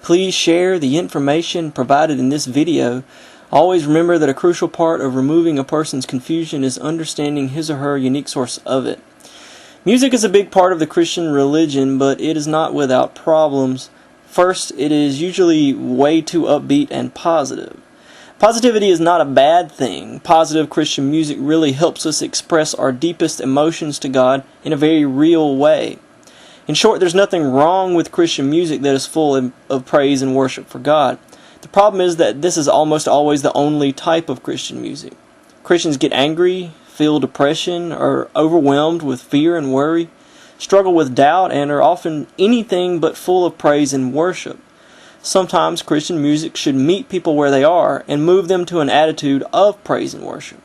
Please share the information provided in this video. Always remember that a crucial part of removing a person's confusion is understanding his or her unique source of it. Music is a big part of the Christian religion, but it is not without problems. First, it is usually way too upbeat and positive. Positivity is not a bad thing. Positive Christian music really helps us express our deepest emotions to God in a very real way. In short, there's nothing wrong with Christian music that is full of praise and worship for God. The problem is that this is almost always the only type of Christian music. Christians get angry, feel depression, are overwhelmed with fear and worry, struggle with doubt, and are often anything but full of praise and worship. Sometimes Christian music should meet people where they are and move them to an attitude of praise and worship.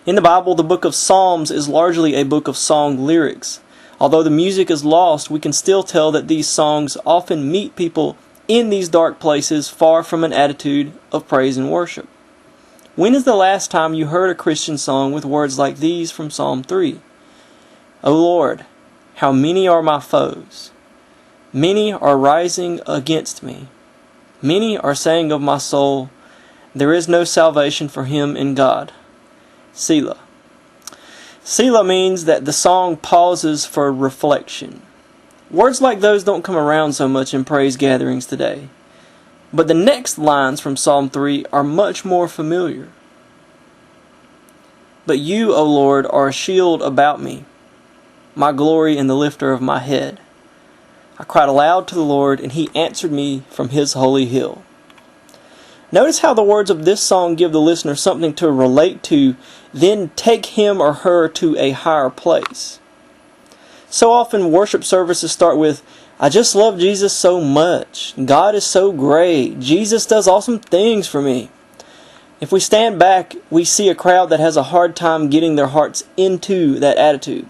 In the Bible, the book of Psalms is largely a book of song lyrics. Although the music is lost, we can still tell that these songs often meet people in these dark places far from an attitude of praise and worship. When is the last time you heard a Christian song with words like these from Psalm 3? O Lord, how many are my foes? Many are rising against me. Many are saying of my soul, there is no salvation for him in God. Selah. Selah means that the song pauses for reflection. Words like those don't come around so much in praise gatherings today. But the next lines from Psalm 3 are much more familiar. But you, O Lord, are a shield about me, my glory and the lifter of my head. I cried aloud to the Lord, and he answered me from his holy hill. Notice how the words of this song give the listener something to relate to, then take him or her to a higher place. So often worship services start with, I just love Jesus so much. God is so great. Jesus does awesome things for me. If we stand back, we see a crowd that has a hard time getting their hearts into that attitude.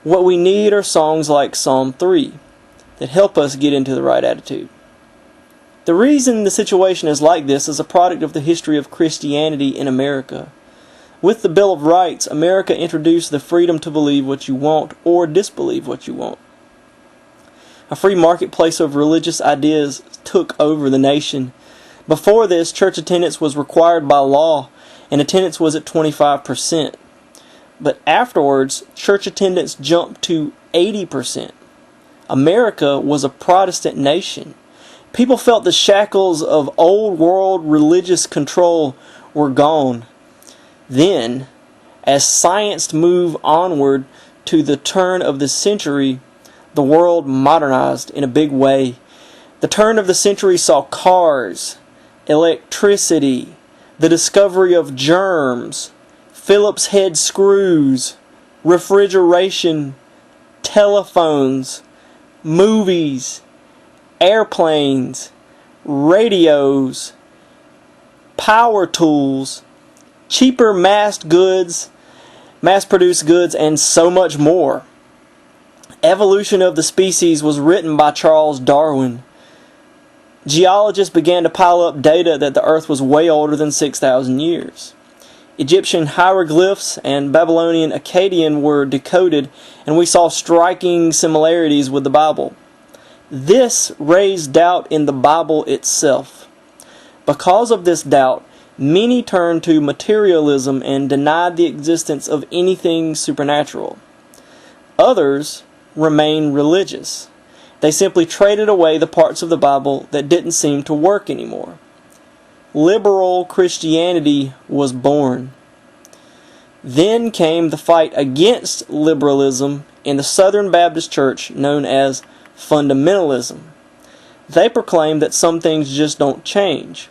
What we need are songs like Psalm 3 that help us get into the right attitude. The reason the situation is like this is a product of the history of Christianity in America. With the Bill of Rights, America introduced the freedom to believe what you want or disbelieve what you want. A free marketplace of religious ideas took over the nation. Before this, church attendance was required by law, and attendance was at 25%. But afterwards, church attendance jumped to 80%. America was a Protestant nation. People felt the shackles of old world religious control were gone. Then, as science moved onward to the turn of the century, the world modernized in a big way. The turn of the century saw cars, electricity, the discovery of germs, Phillips head screws, refrigeration, telephones, movies, airplanes, radios, power tools, cheaper mass-produced goods, and so much more. Evolution of the Species was written by Charles Darwin. Geologists began to pile up data that the Earth was way older than 6,000 years. Egyptian hieroglyphs and Babylonian Akkadian were decoded, and we saw striking similarities with the Bible. This raised doubt in the Bible itself. Because of this doubt, many turned to materialism and denied the existence of anything supernatural. Others remained religious. They simply traded away the parts of the Bible that didn't seem to work anymore. Liberal Christianity was born. Then came the fight against liberalism in the Southern Baptist Church known as fundamentalism. They proclaimed that some things just don't change.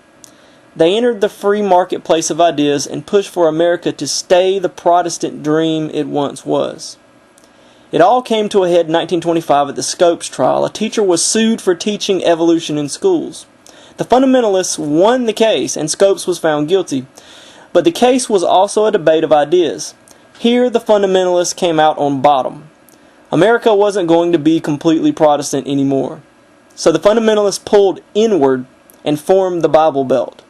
They entered the free marketplace of ideas and pushed for America to stay the Protestant dream it once was. It all came to a head in 1925 at the Scopes trial. A teacher was sued for teaching evolution in schools. The fundamentalists won the case, and Scopes was found guilty. But the case was also a debate of ideas. Here, the fundamentalists came out on bottom. America wasn't going to be completely Protestant anymore. So the fundamentalists pulled inward and formed the Bible Belt.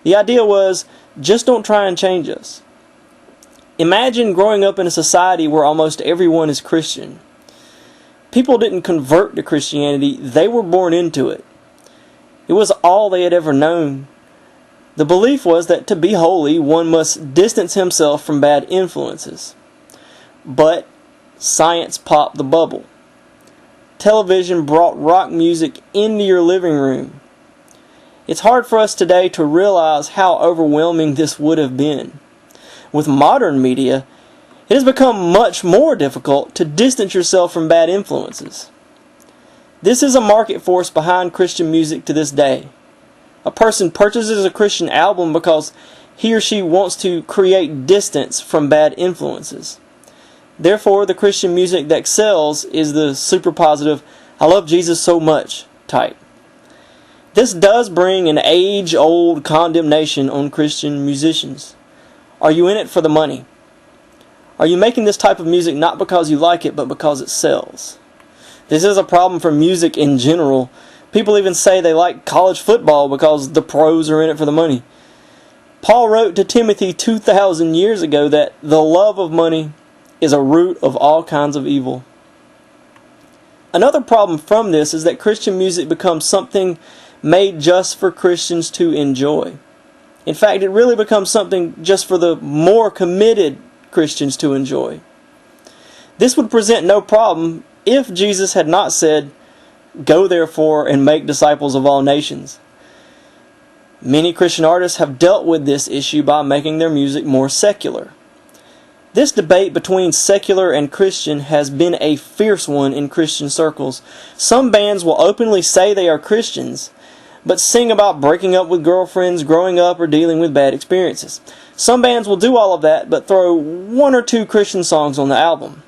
The idea was, just don't try and change us. Imagine growing up in a society where almost everyone is Christian. People didn't convert to Christianity, they were born into it. It was all they had ever known. The belief was that to be holy, one must distance himself from bad influences. But science popped the bubble. Television brought rock music into your living room. It's hard for us today to realize how overwhelming this would have been. With modern media, it has become much more difficult to distance yourself from bad influences. This is a market force behind Christian music to this day. A person purchases a Christian album because he or she wants to create distance from bad influences. Therefore, the Christian music that sells is the super positive, I love Jesus so much type. This does bring an age-old condemnation on Christian musicians. Are you in it for the money? Are you making this type of music not because you like it, but because it sells? This is a problem for music in general. People even say they like college football because the pros are in it for the money. Paul wrote to Timothy 2,000 years ago that the love of money is a root of all kinds of evil. Another problem from this is that Christian music becomes something made just for Christians to enjoy. In fact, it really becomes something just for the more committed Christians to enjoy. This would present no problem if Jesus had not said, "Go therefore and make disciples of all nations." Many Christian artists have dealt with this issue by making their music more secular. This debate between secular and Christian has been a fierce one in Christian circles. Some bands will openly say they are Christians, but sing about breaking up with girlfriends, growing up, or dealing with bad experiences. Some bands will do all of that, but throw one or two Christian songs on the album.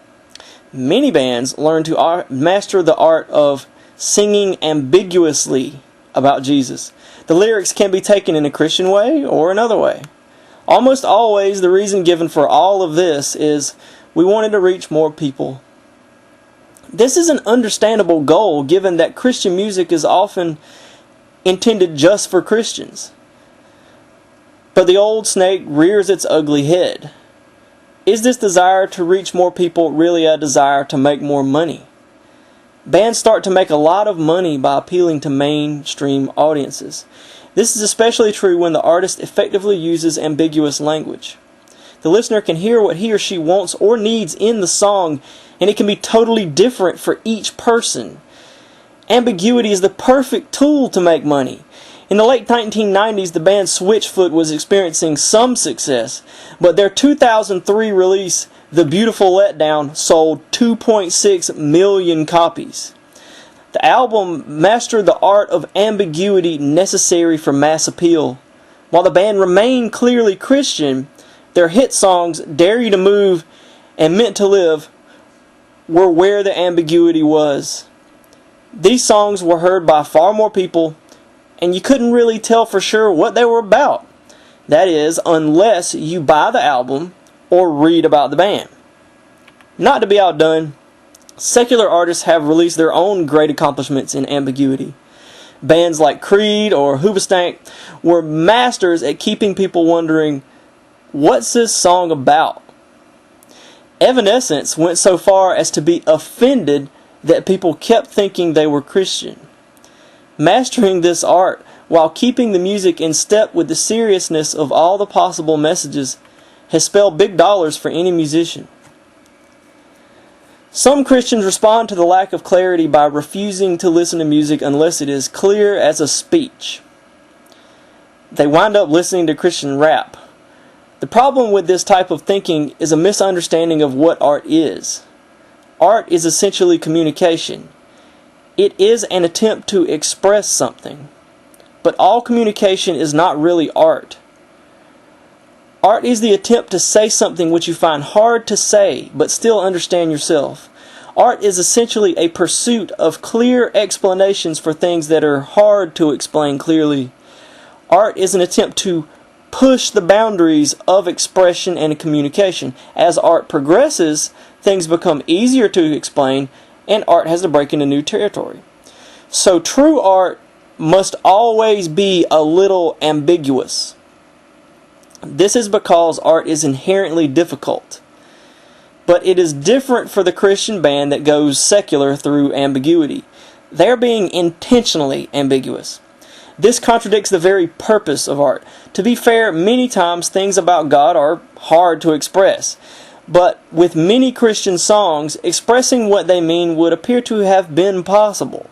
Many bands learn to master the art of singing ambiguously about Jesus. The lyrics can be taken in a Christian way or another way. Almost always the reason given for all of this is we wanted to reach more people. This is an understandable goal given that Christian music is often intended just for Christians. But the old snake rears its ugly head. Is this desire to reach more people really a desire to make more money? Bands start to make a lot of money by appealing to mainstream audiences. This is especially true when the artist effectively uses ambiguous language. The listener can hear what he or she wants or needs in the song, and it can be totally different for each person. Ambiguity is the perfect tool to make money. In the late 1990s, the band Switchfoot was experiencing some success, but their 2003 release, The Beautiful Letdown, sold 2.6 million copies. The album mastered the art of ambiguity necessary for mass appeal. While the band remained clearly Christian, their hit songs, Dare You to Move and Meant to Live, were where the ambiguity was. These songs were heard by far more people, and you couldn't really tell for sure what they were about. That is, unless you buy the album or read about the band. Not to be outdone, secular artists have released their own great accomplishments in ambiguity. Bands like Creed or Hoobastank were masters at keeping people wondering, what's this song about? Evanescence went so far as to be offended that people kept thinking they were Christian. Mastering this art while keeping the music in step with the seriousness of all the possible messages has spelled big dollars for any musician. Some Christians respond to the lack of clarity by refusing to listen to music unless it is clear as a speech. They wind up listening to Christian rap. The problem with this type of thinking is a misunderstanding of what art is. Art is essentially communication. It is an attempt to express something. But all communication is not really art. Art is the attempt to say something which you find hard to say, but still understand yourself. Art is essentially a pursuit of clear explanations for things that are hard to explain clearly. Art is an attempt to push the boundaries of expression and communication. As art progresses, things become easier to explain, and art has to break into new territory. So true art must always be a little ambiguous. This is because art is inherently difficult. But it is different for the Christian band that goes secular through ambiguity. They're being intentionally ambiguous. This contradicts the very purpose of art. To be fair, many times things about God are hard to express. But with many Christian songs, expressing what they mean would appear to have been possible.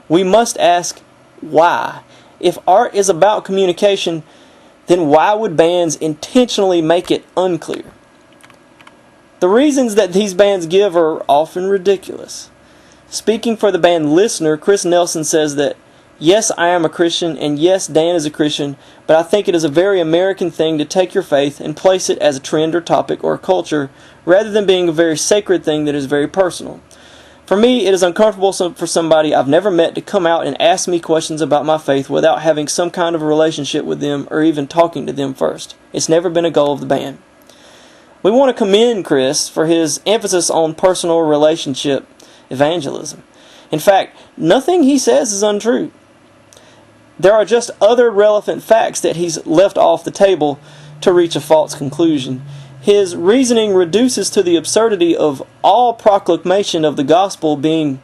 We must ask, why? If art is about communication, then why would bands intentionally make it unclear? The reasons that these bands give are often ridiculous. Speaking for the band Listener, Chris Nelson says that, yes, I am a Christian, and yes, Dan is a Christian, but I think it is a very American thing to take your faith and place it as a trend or topic or a culture, rather than being a very sacred thing that is very personal. For me, it is uncomfortable for somebody I've never met to come out and ask me questions about my faith without having some kind of a relationship with them or even talking to them first. It's never been a goal of the band. We want to commend Chris for his emphasis on personal relationship evangelism. In fact, nothing he says is untrue. There are just other relevant facts that he's left off the table to reach a false conclusion. His reasoning reduces to the absurdity of all proclamation of the gospel being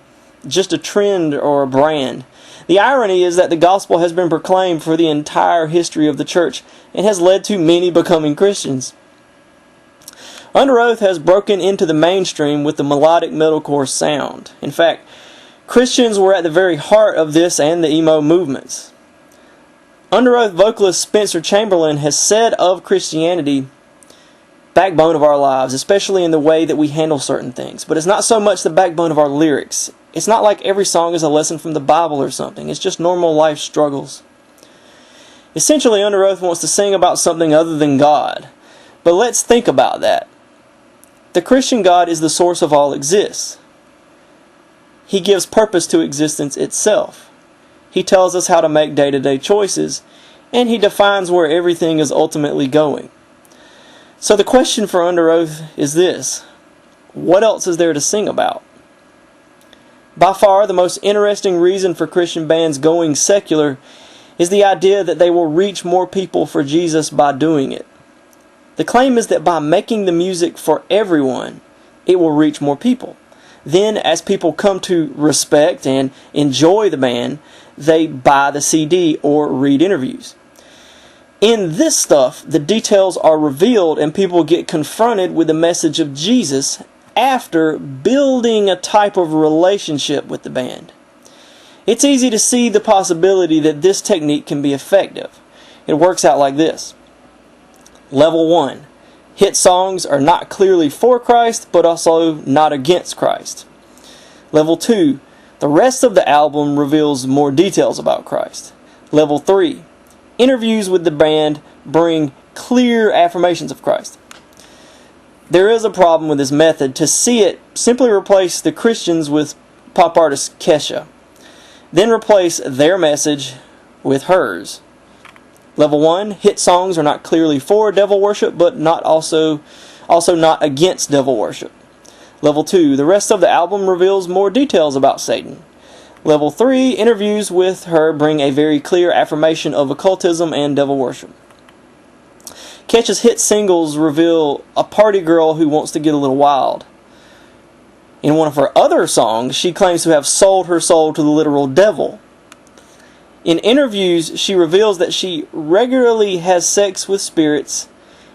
just a trend or a brand. The irony is that the gospel has been proclaimed for the entire history of the church and has led to many becoming Christians. Under Oath has broken into the mainstream with the melodic metalcore sound. In fact, Christians were at the very heart of this and the emo movements. Under Oath vocalist Spencer Chamberlain has said of Christianity, backbone of our lives, especially in the way that we handle certain things. But it's not so much the backbone of our lyrics. It's not like every song is a lesson from the Bible or something. It's just normal life struggles. Essentially, Under Oath wants to sing about something other than God. But let's think about that. The Christian God is the source of all exists. He gives purpose to existence itself. He tells us how to make day-to-day choices, and He defines where everything is ultimately going. So the question for Under Oath is this: what else is there to sing about? By far, the most interesting reason for Christian bands going secular is the idea that they will reach more people for Jesus by doing it. The claim is that by making the music for everyone, it will reach more people. Then, as people come to respect and enjoy the band, they buy the CD or read interviews. In this stuff, the details are revealed and people get confronted with the message of Jesus after building a type of relationship with the band. It's easy to see the possibility that this technique can be effective. It works out like this. Level 1. Hit songs are not clearly for Christ, but also not against Christ. Level 2. The rest of the album reveals more details about Christ. Level 3. Interviews with the band bring clear affirmations of Christ. There is a problem with this method. To see it, simply replace the Christians with pop artist Kesha. Then replace their message with hers. Level 1, hit songs are not clearly for devil worship, but also not against devil worship. Level 2, the rest of the album reveals more details about Satan. Level 3, interviews with her bring a very clear affirmation of occultism and devil worship. Kesha's hit singles reveal a party girl who wants to get a little wild. In one of her other songs, she claims to have sold her soul to the literal devil. In interviews, she reveals that she regularly has sex with spirits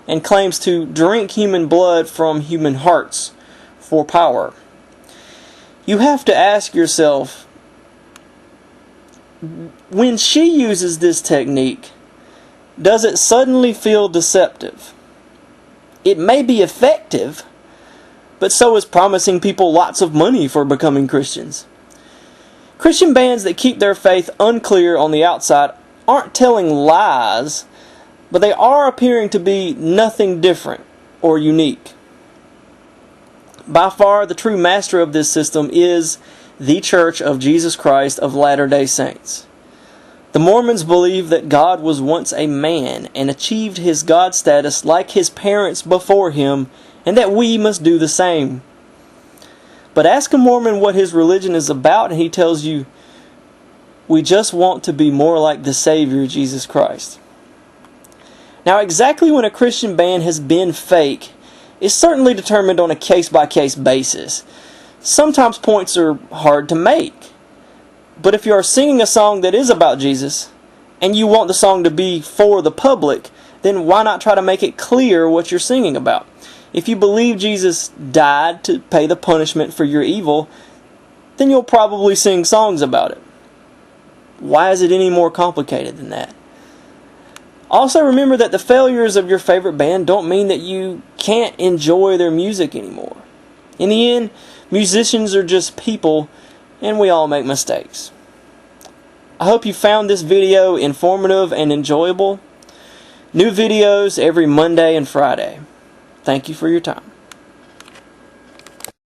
and claims to drink human blood from human hearts for power. You have to ask yourself, when she uses this technique, does it suddenly feel deceptive? It may be effective, but so is promising people lots of money for becoming Christians. Christian bands that keep their faith unclear on the outside aren't telling lies, but they are appearing to be nothing different or unique. By far, the true master of this system is the Church of Jesus Christ of Latter-day Saints. The Mormons believe that God was once a man and achieved his God status like his parents before him, and that we must do the same. But ask a Mormon what his religion is about, and he tells you, we just want to be more like the Savior, Jesus Christ. Now, exactly when a Christian band has been fake is certainly determined on a case-by-case basis. Sometimes points are hard to make. But if you are singing a song that is about Jesus, and you want the song to be for the public, then why not try to make it clear what you're singing about? If you believe Jesus died to pay the punishment for your evil, then you'll probably sing songs about it. Why is it any more complicated than that? Also remember that the failures of your favorite band don't mean that you can't enjoy their music anymore. In the end, musicians are just people, and we all make mistakes. I hope you found this video informative and enjoyable. New videos every Monday and Friday. Thank you for your time.